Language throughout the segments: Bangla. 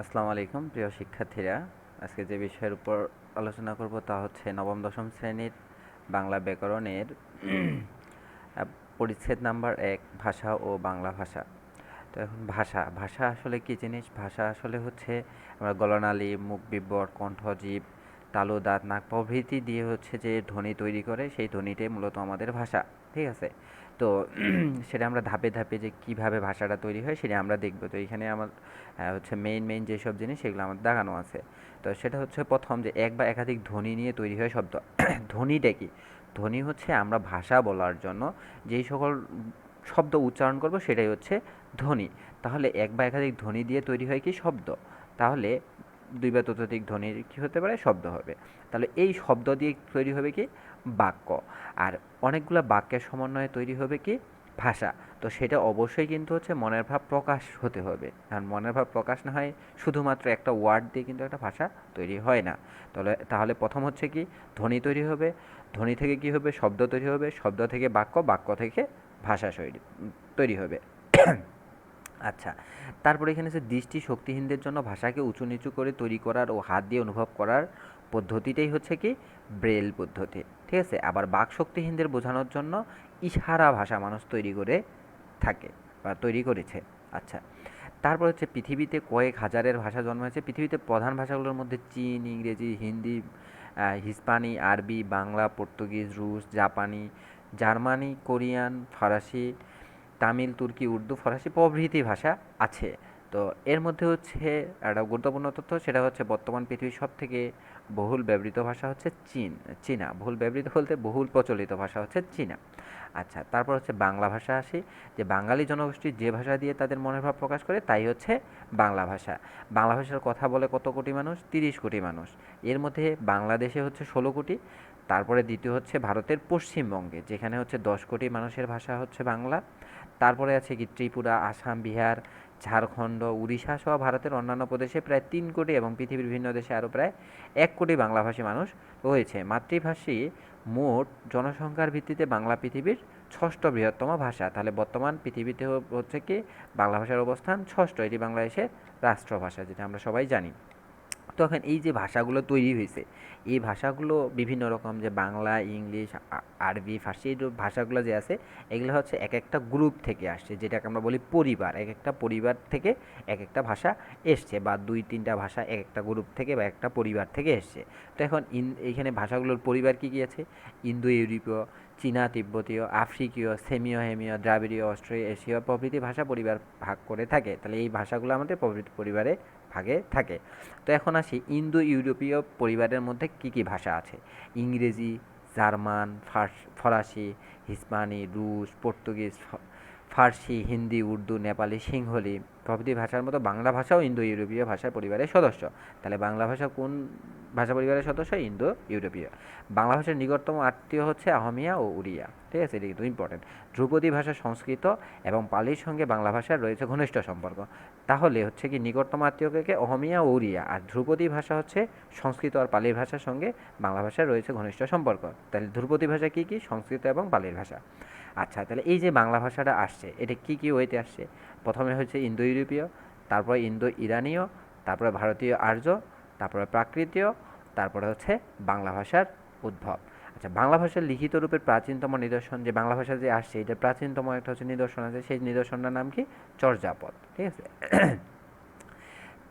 আসসালামু আলাইকুম প্রিয় শিক্ষার্থীরা। আজকে যে বিষয়ের উপর আলোচনা করব তা হচ্ছে নবম দশম শ্রেণীর বাংলা ব্যাকরণের পরিচ্ছেদ নাম্বার ১ ভাষা ও বাংলা ভাষা। তো এখন ভাষা ভাষা আসলে কী জিনিস? ভাষা আসলে হচ্ছে আমরা গলনালী, মুখ বিবর, কণ্ঠজীব, তালু, দাঁত, নাক প্রভৃতি দিয়ে হচ্ছে যে ধ্বনি তৈরি করে, সেই ধ্বনিটাই মূলত আমাদের ভাষা। ঠিক আছে? তো সেটা আমরা ধাপে ধাপে যে কিভাবে ভাষাটা তৈরি হয় সেটা আমরা দেখব। তো এখানে আমার হচ্ছে মেইন যেসব জিনিস সেগুলো আমার দেখানো আছে। তো সেটা হচ্ছে প্রথম যে এক বা একাধিক ধ্বনি নিয়ে তৈরি হয় শব্দ। ধ্বনিটা কি? ধ্বনি হচ্ছে আমরা ভাষা বলার জন্য যেই সকল শব্দ উচ্চারণ করব সেটাই হচ্ছে ধ্বনি। তাহলে এক বা একাধিক ধ্বনি দিয়ে তৈরি হয় কি? শব্দ। তাহলে দুই বা ততোধিক ধ্বনির কি হতে পারে? শব্দ হবে। তাহলে এই শব্দ দিয়ে তৈরি হবে কি? বাক্য। আর অনেকগুলো বাক্যের সমন্বয়ে তৈরি হবে কি? ভাষা। তো সেটা অবশ্যই কিন্তু হচ্ছে মনের ভাব প্রকাশ হতে হবে। কারণ মনের ভাব প্রকাশ না হয় শুধুমাত্র একটা ওয়ার্ড দিয়ে কিন্তু একটা ভাষা তৈরি হয় না। তাহলে প্রথম হচ্ছে কি? ধ্বনি তৈরি হবে। ধ্বনি থেকে কি হবে? শব্দ তৈরি হবে। শব্দ থেকে বাক্য, বাক্য থেকে ভাষা তৈরি হবে। আচ্ছা, তারপরে এখানে যে দৃষ্টি শক্তিহীনদের জন্য ভাষাকে উঁচু নিচু করে তৈরি করার ও হাত দিয়ে অনুভব করার পদ্ধতিটাই হচ্ছে কি? ব্রেল পদ্ধতি। ঠিক আছে? আবার বাক শক্তিহীনদের বোঝানোর জন্য ইশারা ভাষা মানুষ তৈরি করে থাকে বা তৈরি করেছে। আচ্ছা, তারপর হচ্ছে পৃথিবীতে কয়েক হাজারের ভাষা জন্মেছে। পৃথিবীতে প্রধান ভাষাগুলোর মধ্যে চীন, ইংরেজি, হিন্দি, হিস্পানি, আরবি, বাংলা, পর্তুগিজ, রুশ, জাপানি, জার্মানি, কোরিয়ান, ফরাসি, তামিল, তুর্কি, উর্দু, ফরাসি প্রভৃতি ভাষা আছে। তো এর মধ্যে হচ্ছে একটা গুরুত্বপূর্ণ তথ্য, সেটা হচ্ছে বর্তমান পৃথিবীর সবথেকে বহুল ব্যবহৃত ভাষা হচ্ছে চীনা। বহুল ব্যবহৃত বলতে বহুল প্রচলিত ভাষা হচ্ছে চীনা। আচ্ছা, তারপর হচ্ছে বাংলা ভাষা আসি। যে বাঙালি জনগোষ্ঠী যে ভাষা দিয়ে তাদের মনের ভাব প্রকাশ করে তাই হচ্ছে বাংলা ভাষা। বাংলা ভাষার কথা বলে কত কোটি মানুষ? ৩০ কোটি মানুষ। এর মধ্যে বাংলাদেশে হচ্ছে ১৬ কোটি। তারপরে দ্বিতীয় হচ্ছে ভারতের পশ্চিমবঙ্গে, যেখানে হচ্ছে ১০ কোটি মানুষের ভাষা হচ্ছে বাংলা। তারপরে আছে কি ত্রিপুরা, আসাম, বিহার, ঝাড়খণ্ড, উড়িষ্যা সহ ভারতের অন্যান্য প্রদেশে প্রায় ৩ কোটি এবং পৃথিবীর বিভিন্ন দেশে আরও প্রায় ১ কোটি বাংলাভাষী মানুষ রয়েছে। মাতৃভাষী মোট জনসংখ্যার ভিত্তিতে বাংলা পৃথিবীর ষষ্ঠ বৃহত্তম ভাষা। তাহলে বর্তমান পৃথিবীতে হচ্ছে কি বাংলা ভাষার অবস্থান ষষ্ঠ। এটি বাংলাদেশের রাষ্ট্রভাষা, যেটা আমরা সবাই জানি। তখন এই যে ভাষাগুলো তৈরি হয়েছে, এই ভাষাগুলো বিভিন্ন রকম, যে বাংলা, ইংলিশ, আরবি, ফার্সি, এই ভাষাগুলো যে আছে এগুলো হচ্ছে এক একটা গ্রুপ থেকে আসছে, যেটাকে আমরা বলি পরিবার। এক একটা পরিবার থেকে এক একটা ভাষা এসছে, বা দুই তিনটা ভাষা এক একটা গ্রুপ থেকে বা একটা পরিবার থেকে এসছে। তো এখন এইখানে ভাষাগুলোর পরিবার কী কী আছে? ইন্দো ইউরোপীয়, চীনা, তিব্বতীয়, আফ্রিকীয়, সেমীয়, হেমীয়, দ্রাবিড়ীয়, অস্ট্রো এশীয় প্রভৃতি ভাষা পরিবার ভাগ করে থাকে। তাহলে এই ভাষাগুলো আমাদের পরিবারে ভাগে থাকে। তো এখন আসি ইন্দো ইউরোপীয় পরিবারের মধ্যে কী কী ভাষা আছে? ইংরেজি, জার্মান, ফরাসি, হিস্পানি, রুশ, পর্তুগিজ, ফার্সি, হিন্দি, উর্দু, নেপালি, সিংহলি প্রভৃতি ভাষার মতো বাংলা ভাষাও ইন্দো ইউরোপীয় ভাষার পরিবারের সদস্য। তাহলে বাংলা ভাষা কোন ভাষা পরিবারের সদস্য? ইন্দো ইউরোপীয়। বাংলা ভাষার নিকটতম আত্মীয় হচ্ছে আহমিয়া ও উড়িয়া। ঠিক আছে, এটা কিন্তু ইম্পর্টেন্ট। ধ্রুপদী ভাষা সংস্কৃত এবং পালির সঙ্গে বাংলা ভাষার রয়েছে ঘনিষ্ঠ সম্পর্ক। তাহলে হচ্ছে কি নিকটতম আত্মীয়কে অহমিয়া ও উড়িয়া, আর ধ্রুপদী ভাষা হচ্ছে সংস্কৃত আর পালির ভাষার সঙ্গে বাংলা ভাষার রয়েছে ঘনিষ্ঠ সম্পর্ক। তাহলে ধ্রুপদী ভাষা কী কী? সংস্কৃত এবং পালির ভাষা। আচ্ছা, তাহলে এই যে বাংলা ভাষাটা আসছে এটা কী কী ওয়েতে আসছে? প্রথমে হচ্ছে ইন্দো ইউরোপীয়, তারপরে ইন্দো ইরানীয়, তারপরে ভারতীয় আর্য, তারপরে প্রাকৃতীয়, তারপরে হচ্ছে বাংলা ভাষার উদ্ভব। আচ্ছা, বাংলা ভাষার লিখিত রূপের প্রাচীনতম নিদর্শন, যে বাংলা ভাষা যে আসছে এটা প্রাচীনতম একটা হচ্ছে নিদর্শন আছে, সেই নিদর্শনটার নাম কি? চর্যাপদ। ঠিক আছে।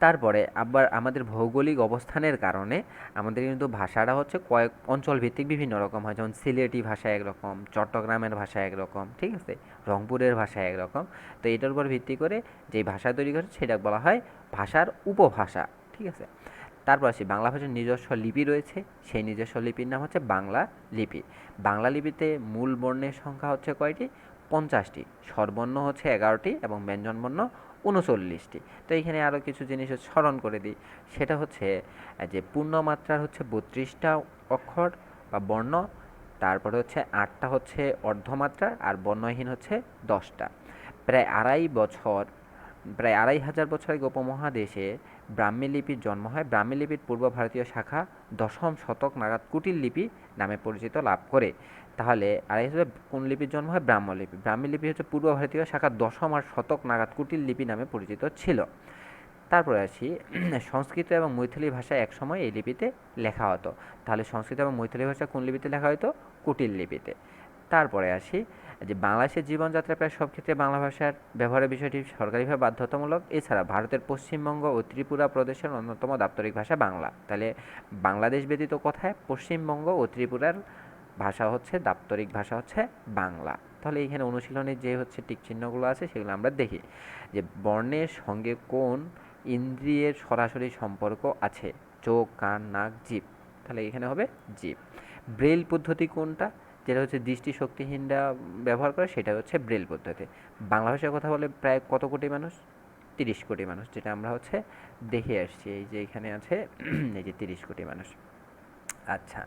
তারপরে আবার আমাদের ভৌগোলিক অবস্থানের কারণে আমাদের কিন্তু ভাষাটা হচ্ছে কয়েক অঞ্চল ভিত্তিক বিভিন্ন রকম হয়। যেমন সিলেটি ভাষা একরকম, চট্টগ্রামের ভাষা একরকম, ঠিক আছে, রংপুরের ভাষা একরকম। তো এটার উপর ভিত্তি করে যে ভাষা তৈরি করে সেটা বলা হয় ভাষার উপভাষা। ঠিক আছে। তারপর আসি বাংলা ভাষার নিজস্ব লিপি রয়েছে, সেই নিজস্ব লিপির নাম হচ্ছে বাংলা লিপি। বাংলা লিপিতে মূল বর্ণের সংখ্যা হচ্ছে কয়টি? 50টি। স্বরবর্ণ হচ্ছে 11টি এবং ব্যঞ্জনবর্ণ 39টি। তো এইখানে আরও কিছু জিনিস স্মরণ করে দিই। সেটা হচ্ছে যে পূর্ণমাত্রার হচ্ছে 32টা অক্ষর বা বর্ণ, তারপরে হচ্ছে 8টা হচ্ছে অর্ধমাত্রা, আর বর্ণহীন হচ্ছে 10টা। প্রায় আড়াই বছর প্রায় 2500 আগে উপমহাদেশে ব্রাহ্মী লিপির জন্ম হয়। ব্রাহ্মী লিপির পূর্ব ভারতীয় শাখা দশম শতক নাগাদ কুটিল লিপি নামে পরিচিত লাভ করে। তাহলে আড়াই হাজার কোন লিপির জন্ম হয়? ব্রাহ্ম লিপি। ব্রাহ্মী লিপি হচ্ছে পূর্ব ভারতীয় শাখা দশম আর শতক নাগাদ কুটিল লিপি নামে পরিচিত ছিল। তারপরে আসি সংস্কৃত এবং মৈথিলি ভাষা একসময় এই লিপিতে লেখা হতো। তাহলে সংস্কৃত এবং মৈথিলি ভাষা কোন লিপিতে লেখা হতো? কুটিল লিপিতে। তারপরে আসি যে বাংলাদেশের জীবনযাত্রায় প্রায় সব ক্ষেত্রে বাংলা ভাষার ব্যবহারের বিষয়টি সরকারিভাবে বাধ্যতামূলক। এছাড়া ভারতের পশ্চিমবঙ্গ ও ত্রিপুরা প্রদেশের অন্যতম দাপ্তরিক ভাষা বাংলা। তাহলে বাংলাদেশ ব্যতীত কোথায়? পশ্চিমবঙ্গ ও ত্রিপুরার ভাষা হচ্ছে দাপ্তরিক ভাষা হচ্ছে বাংলা। তাহলে এইখানে অনুশীলনের যে হচ্ছে টিক চিহ্নগুলো আছে সেগুলো আমরা দেখি যে বর্ণের সঙ্গে কোন ইন্দ্রিয়ের সরাসরি সম্পর্ক আছে? চোখ, কান, নাক, জিভ। তাহলে এখানে হবে জিভ। ব্রেইল পদ্ধতি কোনটা? যেটা হচ্ছে দৃষ্টিশক্তিহীনরা ব্যবহার করে, সেটা হচ্ছে ব্রেইল পদ্ধতি। বাংলা ভাষায় কথা বলে প্রায় কত কোটি মানুষ? 30 কোটি মানুষ, যেটা আমরা হচ্ছে দেখে আসছি। এই যে এখানে আছে এই যে 30 কোটি মানুষ। আচ্ছা,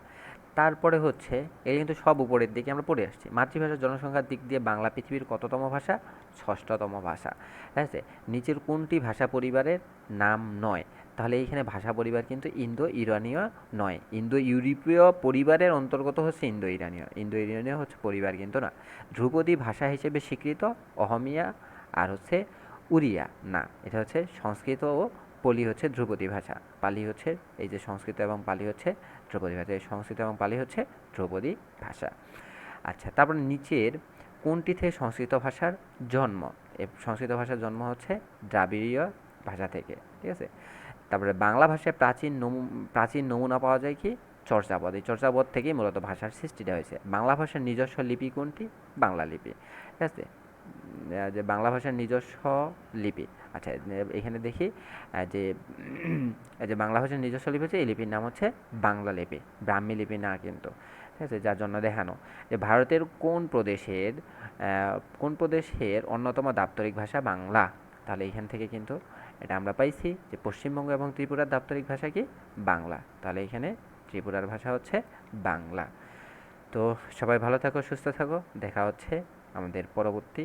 তারপরে হচ্ছে এই কিন্তু সব উপরের দিকে আমরা পড়ে আসছি। মাতৃভাষার জনসংখ্যার দিক দিয়ে বাংলা পৃথিবীর কততম ভাষা? 6ষ্ঠতম ভাষা। ঠিক আছে? নিচের কোনটি ভাষা পরিবারের নাম নয়? তাহলে এইখানে ভাষা পরিবার কিন্তু ইন্দো ইরানীয় নয়, ইন্দো ইউরোপীয় পরিবারের অন্তর্গত হচ্ছে ইন্দো ইরানীয়। ইন্দো ইরানীয় হচ্ছে পরিবার কিন্তু না। ধ্রুপদী ভাষা হিসেবে স্বীকৃত অহমিয়া আর হচ্ছে উড়িয়া না, এটা হচ্ছে সংস্কৃত ও পালি হচ্ছে ধ্রুপদী ভাষা। পালি হচ্ছে এই যে সংস্কৃত এবং পালি হচ্ছে ধ্রুপদী ভাষা। এই সংস্কৃত এবং পালি হচ্ছে ধ্রুপদী ভাষা। আচ্ছা, তারপর নিচের কোনটি থেকে সংস্কৃত ভাষার জন্ম? এই সংস্কৃত ভাষার জন্ম হচ্ছে দ্রাবিড়ীয় ভাষা থেকে। ঠিক আছে? তারপরে বাংলা ভাষায় প্রাচীন নমুনা পাওয়া যায় কি? চর্যাপদ। এই চর্যাপদ থেকেই মূলত ভাষার সৃষ্টিটা হয়েছে। বাংলা ভাষার নিজস্ব লিপি কোনটি? বাংলা লিপি। ঠিক আছে? যে বাংলা ভাষার নিজস্ব লিপি। আচ্ছা, এখানে দেখি যে এই যে বাংলা ভাষার নিজস্ব লিপি হচ্ছে, এই লিপির নাম হচ্ছে বাংলা লিপি, ব্রাহ্মী লিপি না কিন্তু। ঠিক আছে? যার জন্য দেখানো যে ভারতের কোন প্রদেশের অন্যতম দাপ্তরিক ভাষা বাংলা। তাহলে এইখান থেকে কিন্তু এটা আমরা পাইছি যে পশ্চিমবঙ্গ এবং ত্রিপুরার দাপ্তরিক ভাষা কি? বাংলা। তাহলে এখানে ত্রিপুরার ভাষা হচ্ছে বাংলা। তো সবাই ভালো থাকো, সুস্থ থাকো, দেখা হচ্ছে আমাদের পরবর্তী